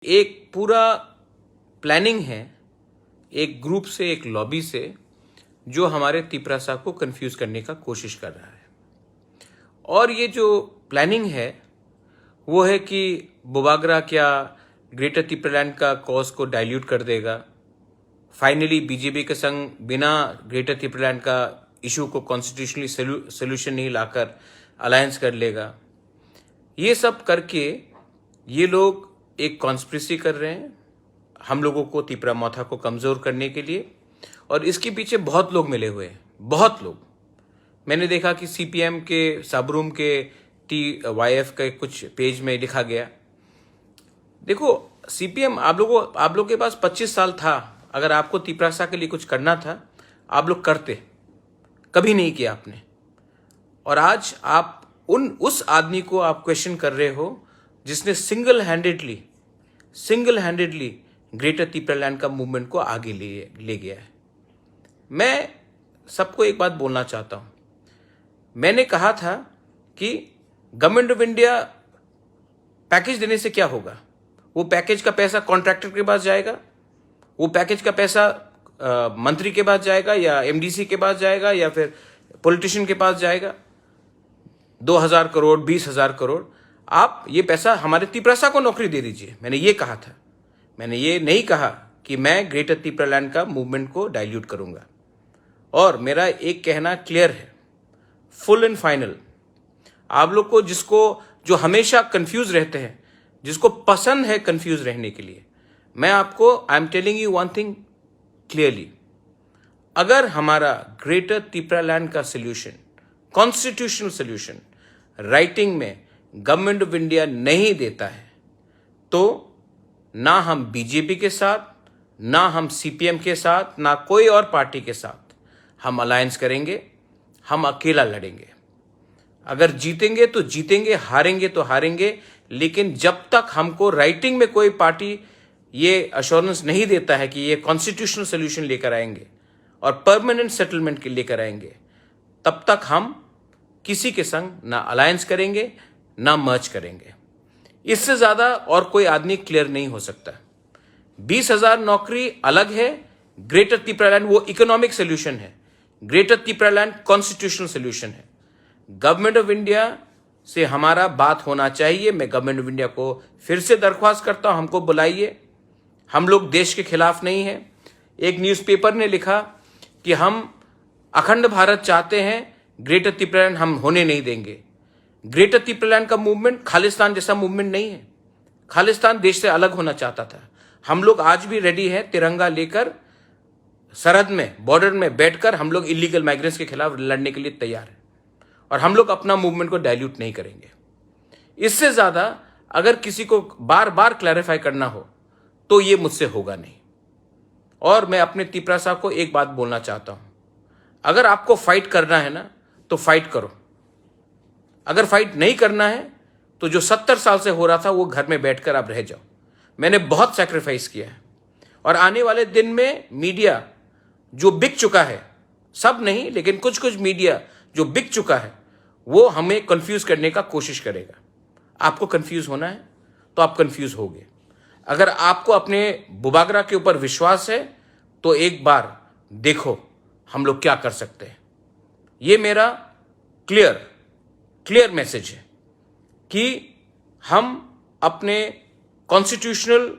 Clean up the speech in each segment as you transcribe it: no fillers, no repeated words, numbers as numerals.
एक पूरा प्लानिंग है, एक ग्रुप से, एक लॉबी से, जो हमारे तिपरासा को कंफ्यूज करने का कोशिश कर रहा है। और ये जो प्लानिंग है वो है कि बोबागरा क्या ग्रेटर तिपरालैंड का कॉज को डाइल्यूट कर देगा, फाइनली बीजेपी के संग बिना ग्रेटर तिपरालैंड का इशू को कॉन्स्टिट्यूशनली सोल्यूशन नहीं लाकर अलायंस कर लेगा। ये सब करके ये लोग एक कॉन्स्पिरेसी कर रहे हैं हम लोगों को, तिपरामौथा को कमज़ोर करने के लिए। और इसके पीछे बहुत लोग मिले हुए हैं, बहुत लोग। मैंने देखा कि सीपीएम के सबरूम के TYF के कुछ पेज में लिखा गया, देखो सीपीएम, आप लोग के पास 25 साल था, अगर आपको तिपरासा के लिए कुछ करना था आप लोग करते, कभी नहीं किया आपने। और आज आप उस आदमी को आप क्वेश्चन कर रहे हो जिसने सिंगल हैंडेडली ग्रेटर तिपरालैंड का मूवमेंट को आगे ले गया है। मैं सबको एक बात बोलना चाहता हूं, मैंने कहा था कि गवर्नमेंट ऑफ इंडिया पैकेज देने से क्या होगा, वो पैकेज का पैसा कॉन्ट्रैक्टर के पास जाएगा, वो पैकेज का पैसा मंत्री के पास जाएगा या MDC के पास जाएगा या फिर पॉलिटिशियन के पास जाएगा। 2000 करोड़ 20,000 करोड़, आप ये पैसा हमारे तिपरासा को नौकरी दे दीजिए। मैंने ये कहा था, मैंने ये नहीं कहा कि मैं ग्रेटर तिपरालैंड का मूवमेंट को डाइल्यूट करूंगा। और मेरा एक कहना क्लियर है, फुल एंड फाइनल। आप लोग को जो हमेशा कंफ्यूज रहते हैं, जिसको पसंद है कंफ्यूज रहने के लिए, मैं आपको I am telling you one thing clearly, अगर हमारा ग्रेटर तिपरालैंड का सोल्यूशन, कॉन्स्टिट्यूशनल सोल्यूशन राइटिंग में गवर्नमेंट ऑफ इंडिया नहीं देता है, तो ना हम बीजेपी के साथ, ना हम सीपीएम के साथ, ना कोई और पार्टी के साथ हम अलायंस करेंगे, हम अकेला लड़ेंगे। अगर जीतेंगे तो जीतेंगे, हारेंगे तो हारेंगे, लेकिन जब तक हमको राइटिंग में कोई पार्टी ये अश्योरेंस नहीं देता है कि ये कॉन्स्टिट्यूशनल सोल्यूशन लेकर आएंगे और परमानेंट सेटलमेंट के लेकर आएंगे, तब तक हम किसी के संग ना अलायंस करेंगे ना मर्ज करेंगे। इससे ज्यादा और कोई आदमी क्लियर नहीं हो सकता। 20,000 नौकरी अलग है, ग्रेटर तिपरालैंड वो इकोनॉमिक सोल्यूशन है, ग्रेटर तिपरालैंड कॉन्स्टिट्यूशनल सोल्यूशन है। गवर्नमेंट ऑफ इंडिया से हमारा बात होना चाहिए। मैं गवर्नमेंट ऑफ इंडिया को फिर से दरख्वास्त करता हूं, हमको बुलाइए। हम लोग देश के खिलाफ नहीं है। एक न्यूज़पेपर ने लिखा कि हम अखंड भारत चाहते हैं, ग्रेटर तिपरालैंड हम होने नहीं देंगे। ग्रेटर तिपरालैंड का मूवमेंट खालिस्तान जैसा मूवमेंट नहीं है। खालिस्तान देश से अलग होना चाहता था। हम लोग आज भी रेडी हैं, तिरंगा लेकर सरहद में, बॉर्डर में बैठकर हम लोग इलीगल माइग्रेंट्स के खिलाफ लड़ने के लिए तैयार हैं। और हम लोग अपना मूवमेंट को डाइल्यूट नहीं करेंगे। इससे ज्यादा अगर किसी को बार बार क्लैरिफाई करना हो तो ये मुझसे होगा नहीं। और मैं अपने तिपरासा को एक बात बोलना चाहता हूं, अगर आपको फाइट करना है ना तो फाइट करो। अगर फाइट नहीं करना है तो जो 70 साल से हो रहा था वो घर में बैठकर आप रह जाओ। मैंने बहुत सैक्रिफाइस किया है। और आने वाले दिन में मीडिया जो बिक चुका है, सब नहीं लेकिन कुछ कुछ मीडिया जो बिक चुका है, वो हमें कंफ्यूज करने का कोशिश करेगा। आपको कंफ्यूज होना है तो आप कंफ्यूज होगे। अगर आपको अपने बोबागरा के ऊपर विश्वास है तो एक बार देखो हम लोग क्या कर सकते हैं। ये मेरा क्लियर मैसेज है कि हम अपने constitutional,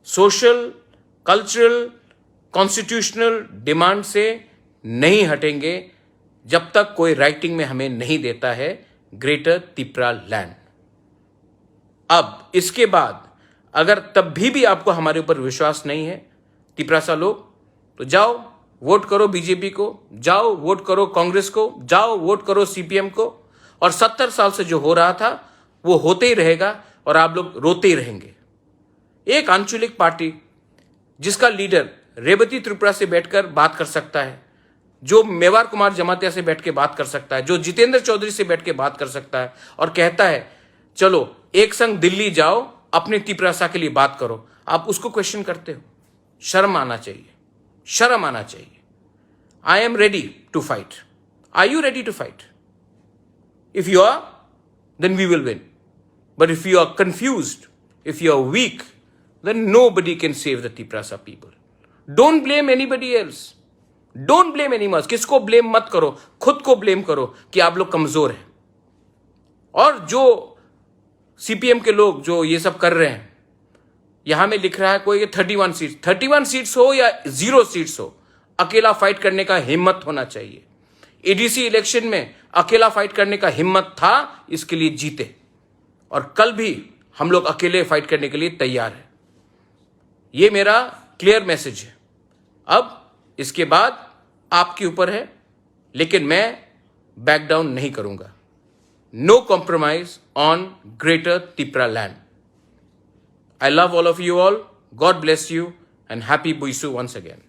social, cultural, constitutional demand से नहीं हटेंगे जब तक कोई राइटिंग में हमें नहीं देता है ग्रेटर तिपरालैंड। अब इसके बाद अगर तब भी आपको हमारे ऊपर विश्वास नहीं है तिपरासा लोग, तो जाओ वोट करो बीजेपी को, जाओ वोट करो कांग्रेस को, जाओ वोट करो सीपीएम को। और 70 साल से जो हो रहा था वो होते ही रहेगा और आप लोग रोते ही रहेंगे। एक आंचलिक पार्टी जिसका लीडर रेवती त्रिपुरा से बैठकर बात कर सकता है, जो मेवार कुमार जमातिया से बैठ के बात कर सकता है, जो जितेंद्र चौधरी से बैठ के बात कर सकता है और कहता है चलो एक संग दिल्ली जाओ, अपने तिपरासा के लिए बात करो, आप उसको क्वेश्चन करते हो। शर्म आना चाहिए, शर्म आना चाहिए। I am ready to fight. Are you ready to fight? If you are, then we will win. But if you are confused, if you are weak, then nobody can save the Tiprasa people. Don't blame anybody else. Don't blame anyone. किसको blame मत करो, खुद को blame करो कि आप लोग कमजोर हैं. और जो सीपीएम के लोग जो ये सब कर रहे हैं, यहां में लिख रहा है कोई 31 सीट्स हो या 0 सीट्स हो, अकेला फाइट करने का हिम्मत होना चाहिए. एडीसी इलेक्शन में अकेला फाइट करने का हिम्मत था, इसके लिए जीते, और कल भी हम लोग अकेले फाइट करने के लिए तैयार हैं. ये मेरा क्लियर मैसेज है. अब इसके बाद आपके ऊपर है, लेकिन मैं बैक डाउन नहीं करूंगा. No compromise on greater Tipra land. I love all of you all. God bless you and happy Buisu once again.